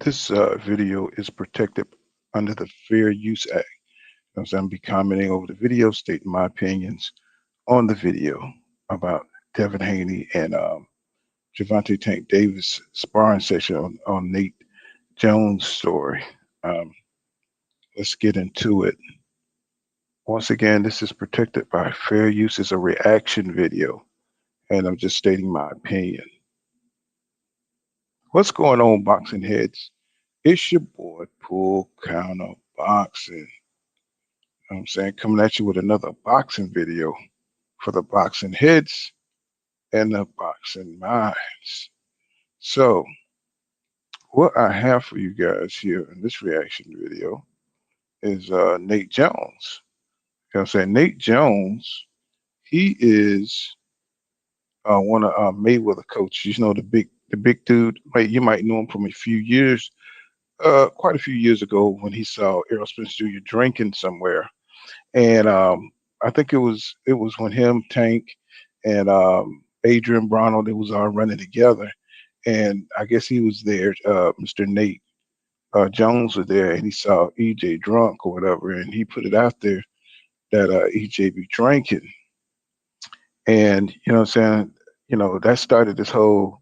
This video is protected under the Fair Use Act. So I'm be commenting over the video, stating my opinions on the video about Devin Haney and Javante Tank Davis sparring session on Nate Jones' story. Um, let's get into it. Once again, this is protected by fair use as a reaction video, and I'm just stating my opinion. What's going on, boxing heads? It's your boy, Pool Counter Boxing. I'm saying, coming at you with another boxing video for the boxing heads and the boxing minds. So, what I have for you guys here in this reaction video is Nate Jones. You know what I'm saying? Nate Jones, he is one of Mayweather coaches. You know, the big dude. You might know him from a few years, quite a few years ago when he saw Errol Spence Jr. drinking somewhere, and I think it was when him, Tank, and Adrian Brono, they was all running together, and I guess he was there. Mr. Nate Jones was there, and he saw EJ drunk or whatever, and he put it out there that EJ be drinking, and you know what I'm saying. You know that started this whole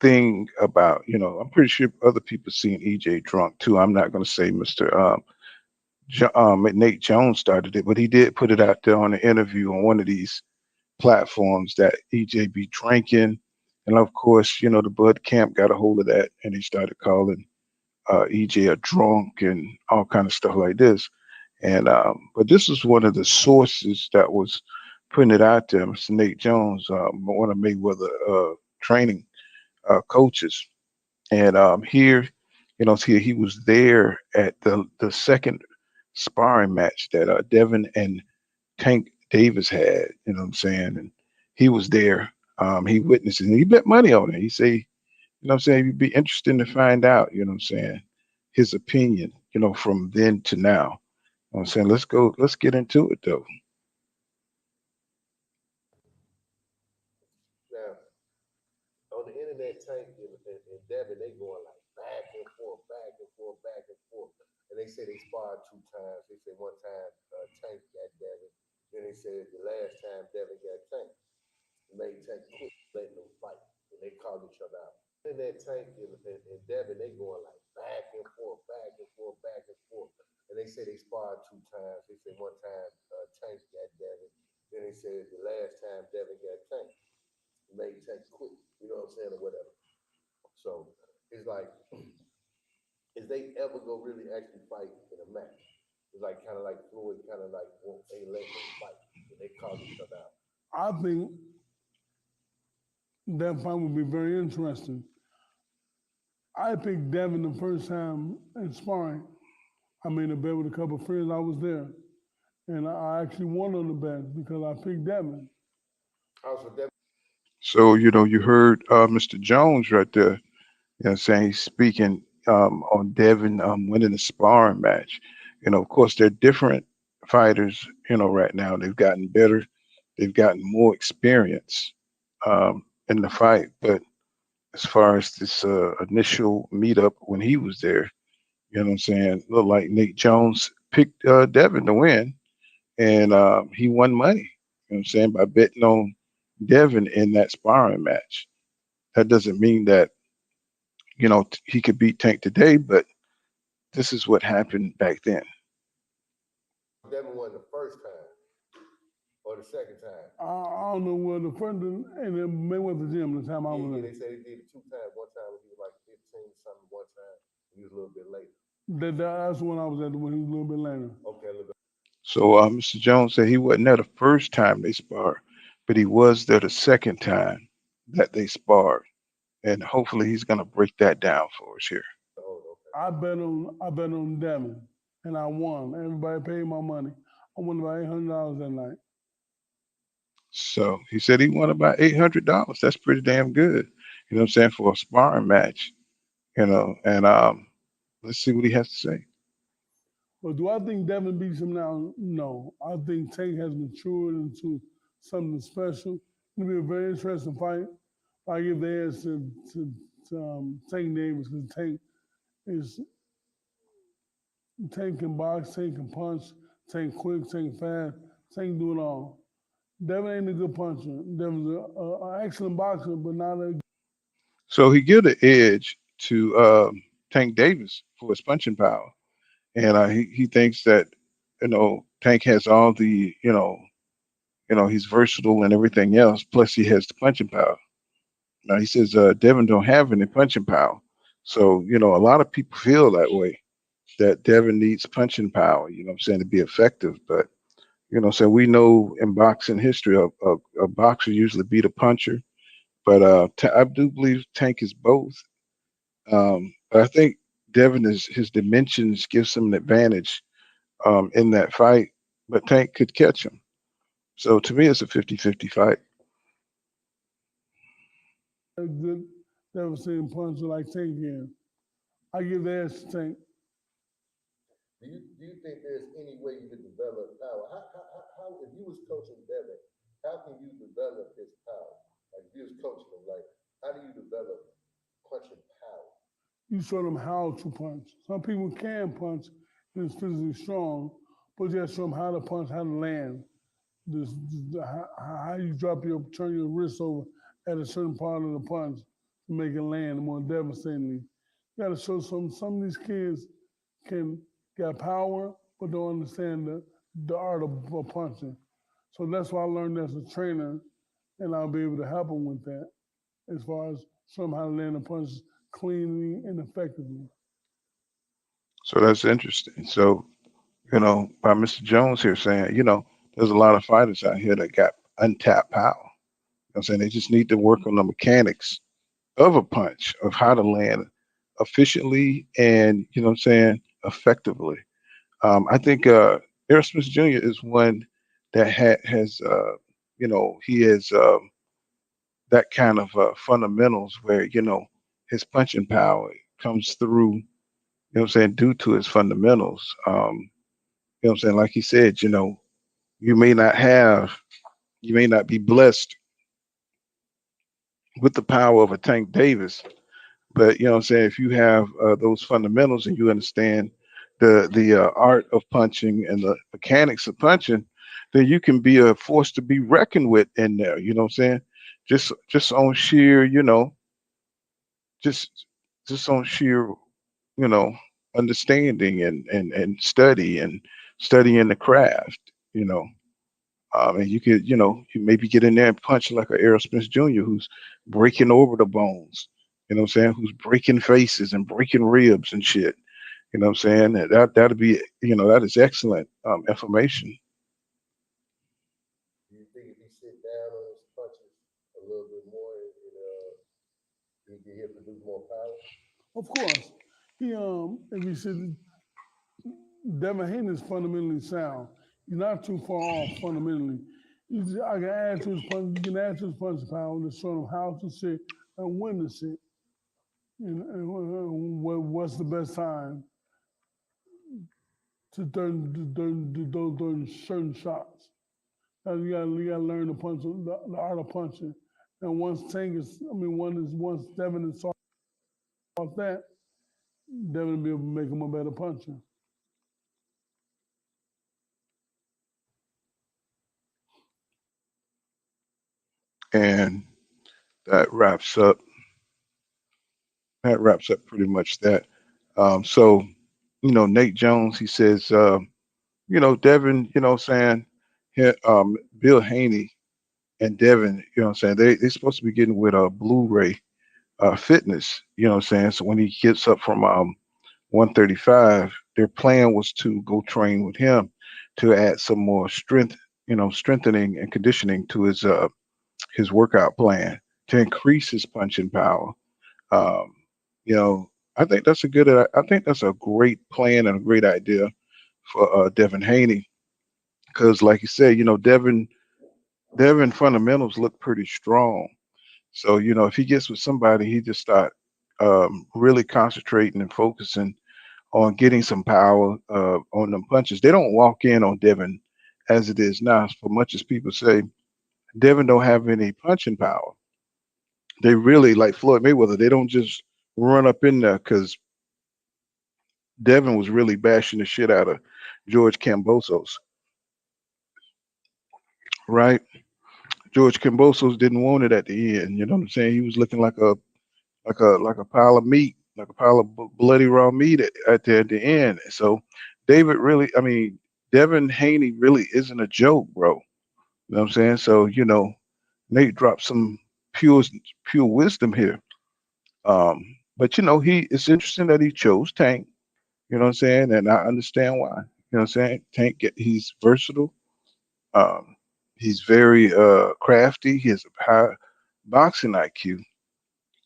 thing about, I'm pretty sure other people seen EJ drunk too. I'm not going to say Mr. Nate Jones started it, but he did put it out there on an interview on one of these platforms that EJ be drinking. And of course, the Bud Camp got a hold of that and he started calling EJ a drunk and all kind of stuff like this. And but this is one of the sources that was putting it out there. Mr. Nate Jones, one of Mayweather training coaches, and here, here he was there at the second sparring match that Devin and Tank Davis had. You know what I'm saying? And he was there. He witnessed it, and he bet money on it. He say, what I'm saying, it'd be interesting to find out. You know what I'm saying? His opinion. From then to now. You know what I'm saying, let's go. Let's get into it though. Now, on the internet, Tank and Devin, they going like back and forth, back and forth. And they say they sparred two times. They said one time Tank got Devin. Then they said the last time Devin got Tank. Made Tank quit letting them fight. And they called each other out. And that Tank and Devin, they going like back and forth, back and forth, back and forth. And they say they sparred two times. They said one time Tank got Devin. Then they said the last time Devin got Tank. Made Tank quit. You know what I'm saying, or whatever. So it's like, is they ever go really actually fight in a match? It's like kind of like Floyd, kind of like ain't letting them fight, and they call each other out. I think that fight would be very interesting. I picked Devin the first time in sparring. I made a bet with a couple of friends. I was there, and I actually won on the bet because I picked Devin. Also, Devin, So you heard Mr. Jones right there. Saying he's speaking on Devin winning the sparring match. Of course, they're different fighters. Right now they've gotten better, they've gotten more experience in the fight. But as far as this initial meetup when he was there, what I'm saying, looked like Nate Jones picked Devin to win, and he won money. You know what I'm saying, by betting on Devin in that sparring match. That doesn't mean that he could beat Tank today, but this is what happened back then. Devin won the first time or the second time. I don't know where the first and then Mayweather gym the time I Yeah, was yeah, there. they said they did it two times. One time when he was like 15 something, one time he was a little bit later. That's when I was at when he was a little bit later. Okay, a little bit. So Mr. Jones said he wasn't there the first time they sparred, but he was there the second time that they sparred, and hopefully he's going to break that down for us here. Oh, okay. I bet on Devin, and I won. Everybody paid my money. I won about $800 that night. So he said he won about $800. That's pretty damn good. You know what I'm saying, for a sparring match. And let's see what he has to say. But do I think Devin beats him now? No. I think Tank has matured into something special. It'll be a very interesting fight. I give the edge to Tank Davis because Tank is Tank can box, Tank can punch, Tank quick, Tank fast, Tank do it all. Devin ain't a good puncher. Devin's an excellent boxer, but not a So he give the edge to Tank Davis for his punching power, and he thinks that Tank has all the he's versatile and everything else. Plus he has the punching power. Now he says Devin don't have any punching power. So a lot of people feel that way, that Devin needs punching power. I'm saying, to be effective. But so we know in boxing history, a boxer usually beat a puncher. But I do believe Tank is both. But I think Devin is his dimensions gives him an advantage in that fight. But Tank could catch him. So to me, it's a 50-50 fight. good devastating puncher like Tank can. I give the edge to Tank. Do you think there's any way you could develop power? How if you was coaching Devin, how can you develop his power? Like if you was coaching him, like how do you develop punching power? You show them how to punch. Some people can punch and is physically strong, but you have to show them how to punch, how to land. How you turn your wrist over at a certain part of the punch to make it land more devastatingly. You got to show some of these kids can got power, but don't understand the art of punching. So that's why I learned as a trainer, and I'll be able to help them with that as far as show them how to land the punches cleanly and effectively. So that's interesting. So by Mr. Jones here saying, there's a lot of fighters out here that got untapped power. I'm saying they just need to work on the mechanics of a punch, of how to land efficiently and effectively. I think Errol Smith Jr. is one that has he has that kind of fundamentals where his punching power comes through. Due to his fundamentals. Like he said, you may not have, you may not be blessed with the power of a Tank Davis, but if you have those fundamentals and you understand the art of punching and the mechanics of punching, then you can be a force to be reckoned with in there. Just on sheer, just just on sheer, you know, understanding and study and studying the craft. You know, and you could, you maybe get in there and punch like a Errol Smith Jr. who's breaking over the bones. You know what I'm saying? Who's breaking faces and breaking ribs and shit. You know what I'm saying? That'd be, that is excellent information. Do you think if he sit down on his punches a little bit more, he'll produce more power? Of course, if you said Devin Haney is fundamentally sound. He's not too far off fundamentally. I can add to his punch. You can add to his punch power to show him how to sit and when to sit, and what's the best time to throw certain shots. You gotta learn to punch the art of punching. And once Devin is taught that, Devin will be able to make him a better puncher. And that wraps up. That wraps up pretty much that. So, Nate Jones, he says, Devin, saying, Bill Haney and Devin, they're supposed to be getting with a Blu-ray fitness, So when he gets up from 135, their plan was to go train with him to add some more strength, strengthening and conditioning to his workout plan to increase his punching power. Um, you know, I think that's a good. I think that's a great plan and a great idea for Devin Haney because, like you said, Devin fundamentals look pretty strong. So if he gets with somebody, he just start really concentrating and focusing on getting some power on them punches. They don't walk in on Devin as it is now. For much as people say, Devin don't have any punching power. They really like Floyd Mayweather. They don't just run up in there because Devin was really bashing the shit out of George Kambosos, right? George Kambosos didn't want it at the end. You know what I'm saying? He was looking like a pile of meat, like a pile of bloody raw meat at the end. So David really, I mean, Devin Haney really isn't a joke, bro. You know what I'm saying? So Nate dropped some pure pure wisdom here. But he it's interesting that he chose Tank. You know what I'm saying? And I understand why. You know what I'm saying? He's versatile. Um, he's very crafty. He has a high boxing IQ.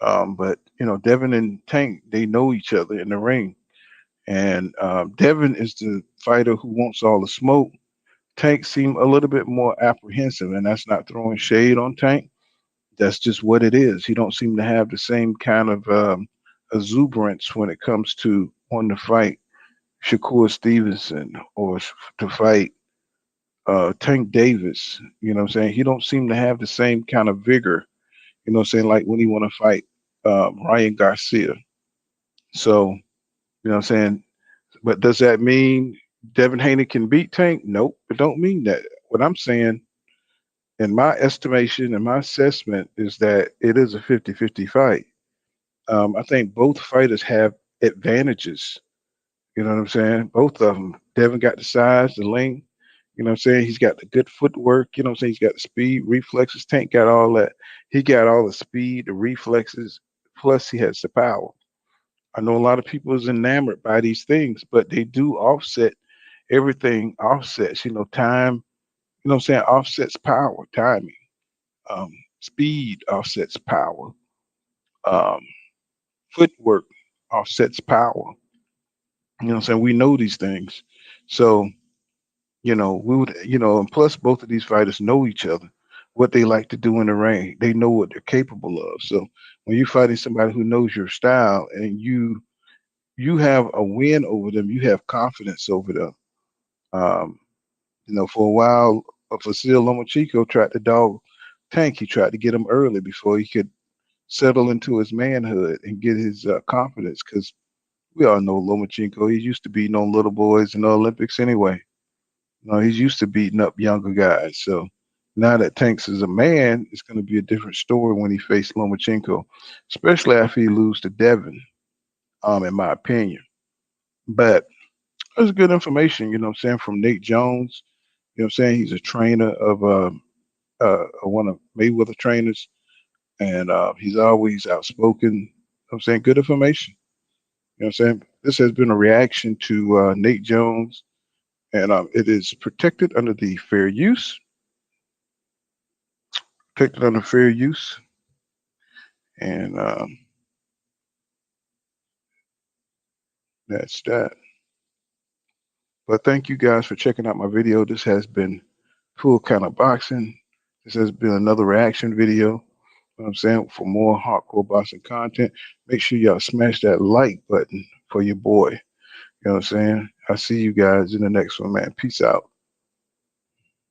But Devin and Tank, they know each other in the ring. And Devin is the fighter who wants all the smoke. Tank seemed a little bit more apprehensive, and that's not throwing shade on Tank. That's just what it is. He don't seem to have the same kind of exuberance when it comes to wanting to fight Shakur Stevenson or to fight Tank Davis. You know what I'm saying? He don't seem to have the same kind of vigor. You know what I'm saying? Like when he want to fight Ryan Garcia. So what I'm saying? But does that mean Devin Haney can beat Tank? Nope, it don't mean that. What I'm saying, in my estimation and my assessment, is that it is a 50-50 fight. I think both fighters have advantages. You know what I'm saying? Both of them. Devin got the size, the length. You know what I'm saying? He's got the good footwork. You know what I'm saying? He's got the speed, reflexes. Tank got all that. He got all the speed, the reflexes, plus he has the power. I know a lot of people is enamored by these things, but they do offset. Everything offsets. Time. You know what I'm saying? Offsets power, timing. Um, Speed offsets power. Um, Footwork offsets power. You know what I'm saying? We know these things. So, we would, and plus both of these fighters know each other, what they like to do in the ring. They know what they're capable of. So when you're fighting somebody who knows your style and you have a win over them, you have confidence over them. Um, for a while, Fasil Lomachenko tried to dog Tank. He tried to get him early before he could settle into his manhood and get his confidence. Because we all know Lomachenko. He used to beating on little boys in the Olympics anyway. He's used to beating up younger guys. So now that Tanks is a man, it's going to be a different story when he faced Lomachenko, especially after he lose to Devin. In my opinion, but that's good information. You know what I'm saying, from Nate Jones. You know what I'm saying? He's a trainer of one of Mayweather trainers, and he's always outspoken. You know what I'm saying, good information. You know what I'm saying? This has been a reaction to Nate Jones, and it is protected under fair use, and that's that. But thank you guys for checking out my video. This has been Full Kind of Boxing. This has been another reaction video. You know what I'm saying? For more hardcore boxing content, make sure y'all smash that like button for your boy. You know what I'm saying? I'll see you guys in the next one, man. Peace out.